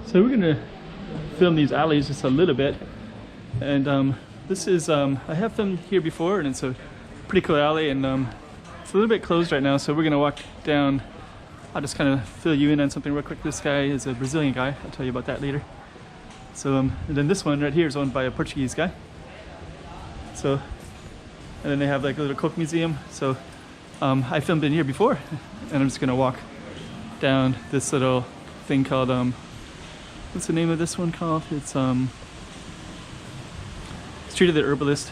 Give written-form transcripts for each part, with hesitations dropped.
So we're gonna film these alleys just a little bit, and this is I have filmed here before, and it's a pretty cool alley, and it's a little bit closed right now, so we're gonna walk down. I'll just kind of fill you in on something real quick. This guy is a Brazilian guy. I'll tell you about that later. So and then this one right here is owned by a Portuguese guy. So, and then they have like a little Coke museum. So I filmed in here before, and I'm just gonna walk down this little thing called what's the name of this one called? It's Street of the Herbalist.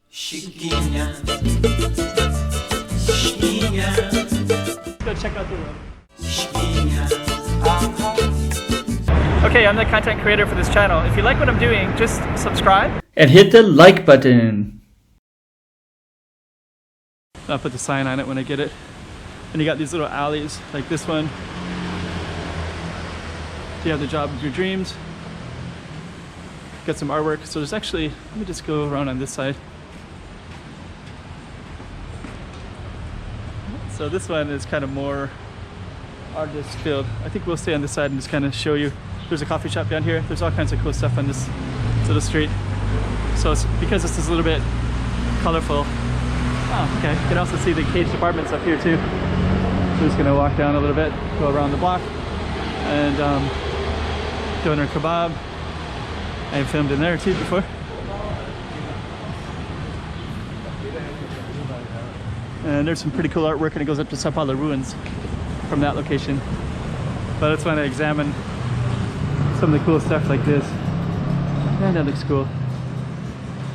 Chiquinha, Chiquinha. Let's go check out the room. Chiquinha. Okay, I'm the content creator for this channel. If you like what I'm doing, just subscribe and hit the like button. I'll put the sign on it when I get it. And you got these little alleys like this one. Do you have the job of your dreams? Got some artwork. So there's actually, let me just go around on this side. So this one is kind of more artist filled. I think we'll stay on this side and just kind of show you. There's a coffee shop down here. There's all kinds of cool stuff on this little street. So it's, because this is a little bit colorful. Oh, okay. You can also see the caged apartments up here too. So we're just gonna walk down a little bit, go around the block, and doner kebab. I filmed in there too before. And there's some pretty cool artwork, and it goes up to Sao Paulo ruins from that location. But I just want to examine some of the cool stuff like this. And that looks cool.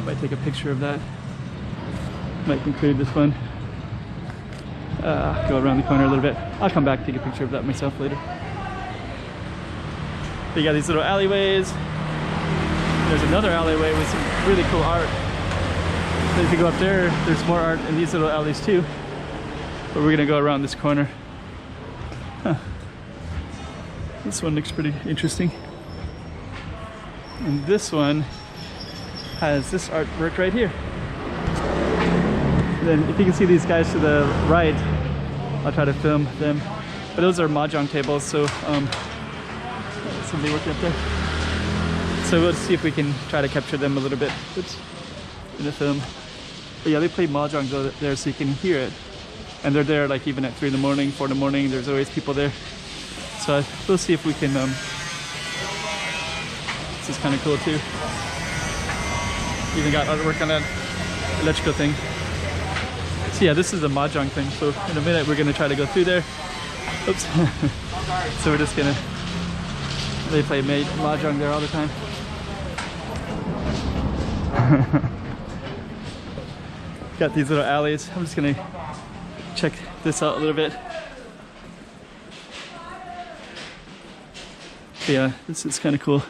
Might take a picture of that. Might conclude this one. Go around the corner a little bit. I'll come back and take a picture of that myself later. But you got these little alleyways. There's another alleyway with some really cool art. So if you go up there, there's more art in these little alleys too. But we're gonna go around this corner. Huh. This one looks pretty interesting. And this one has this artwork right here. And then if you can see these guys to the right, I'll try to film them. But those are mahjong tables, so somebody working up there. So we'll see if we can try to capture them a little bit. Oops. In the film. But yeah, they play mahjong there, so you can hear it. And they're there like even at 3 in the morning, 4 in the morning. There's always people there. So we'll see if we can. This is kind of cool too. Even got artwork on that electrical thing. So yeah, this is a mahjong thing. So in a minute we're gonna try to go through there. Oops. So we're just gonna. They play mahjong there all the time. Got these little alleys. I'm just gonna check this out a little bit. But yeah, this is kind of cool.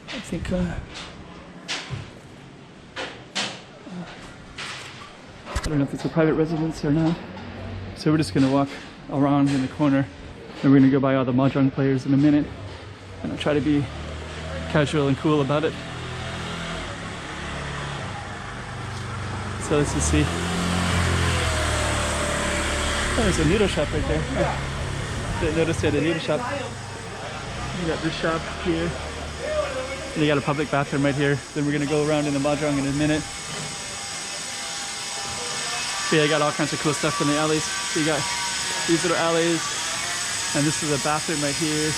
I think I don't know if it's a private residence or not. So we're just gonna walk around in the corner, and we're gonna go by all the mahjong players in a minute, and I'll try to be casual and cool about it. So let's just see. Oh, there's a noodle shop right there. Oh, didn't notice they had a noodle shop. You got this shop here. And you got a public bathroom right here. Then we're gonna go around in the mahjong in a minute. So yeah, I got all kinds of cool stuff in the alleys. So you got these little alleys, and this is a bathroom right here.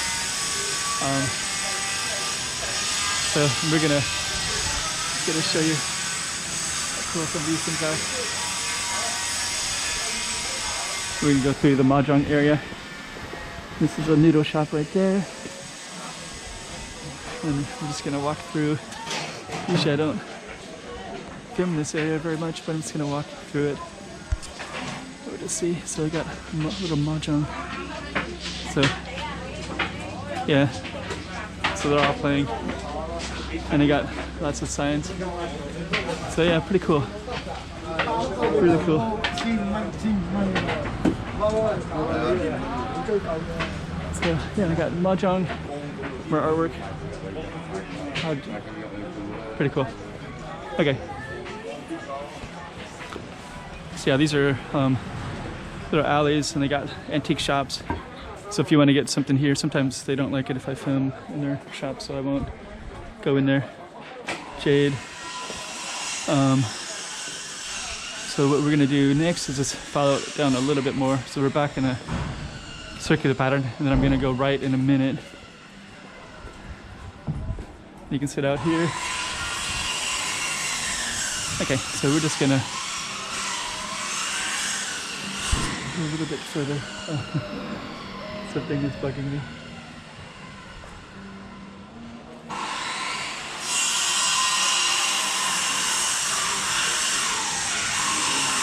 So we're gonna show you how cool some of these things are. We're gonna go through the mahjong area. This is a noodle shop right there. And I'm just gonna walk through. Usually I don't film this area very much, but I'm just gonna walk through it. We'll just see. So we got a little mahjong. So yeah, so they're all playing, and they got lots of signs. So yeah, pretty cool. Really cool. So yeah, I got mahjong, more artwork. Pretty cool. Okay. So yeah, these are little alleys, and they got antique shops. So if you want to get something here, sometimes they don't like it if I film in their shop, so I won't go in there. Jade. So what we're gonna do next is just follow it down a little bit more. So we're back in a circular pattern, and then I'm gonna go right in a minute. You can sit out here. Okay, so we're just gonna go a little bit further. Something is bugging me.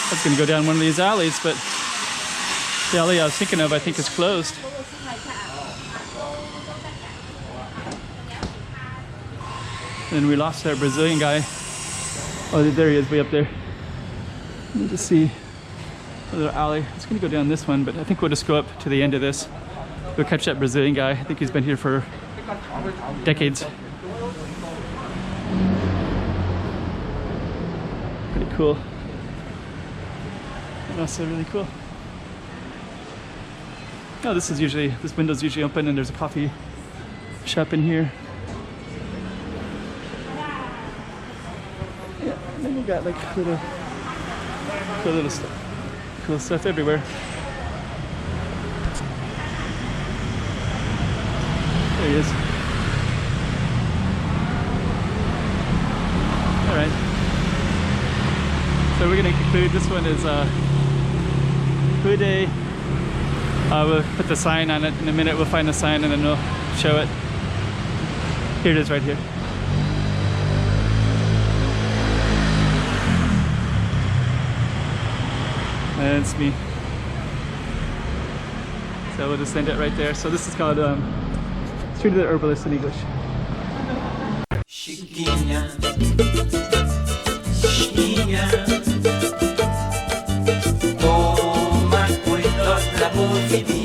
I was gonna go down one of these alleys, but the alley I was thinking of, I think, is closed. And we lost our Brazilian guy. Oh, there he is, way up there. Let me just see a little alley. I was gonna go down this one, but I think we'll just go up to the end of this. We'll catch that Brazilian guy. I think he's been here for decades. Pretty cool. And also really cool. Oh, this window's usually open, and there's a coffee shop in here. Yeah, and then you got like cool stuff everywhere. There he is. All right. So we're gonna conclude. This one is food day. We'll put the sign on it in a minute. We'll find the sign and then we'll show it. Here it is, right here. And it's me. So we'll just end it right there. So this is called Street of the Herbalist in English. Chiquinha, Chiquinha, toma cuidado da bovidinha.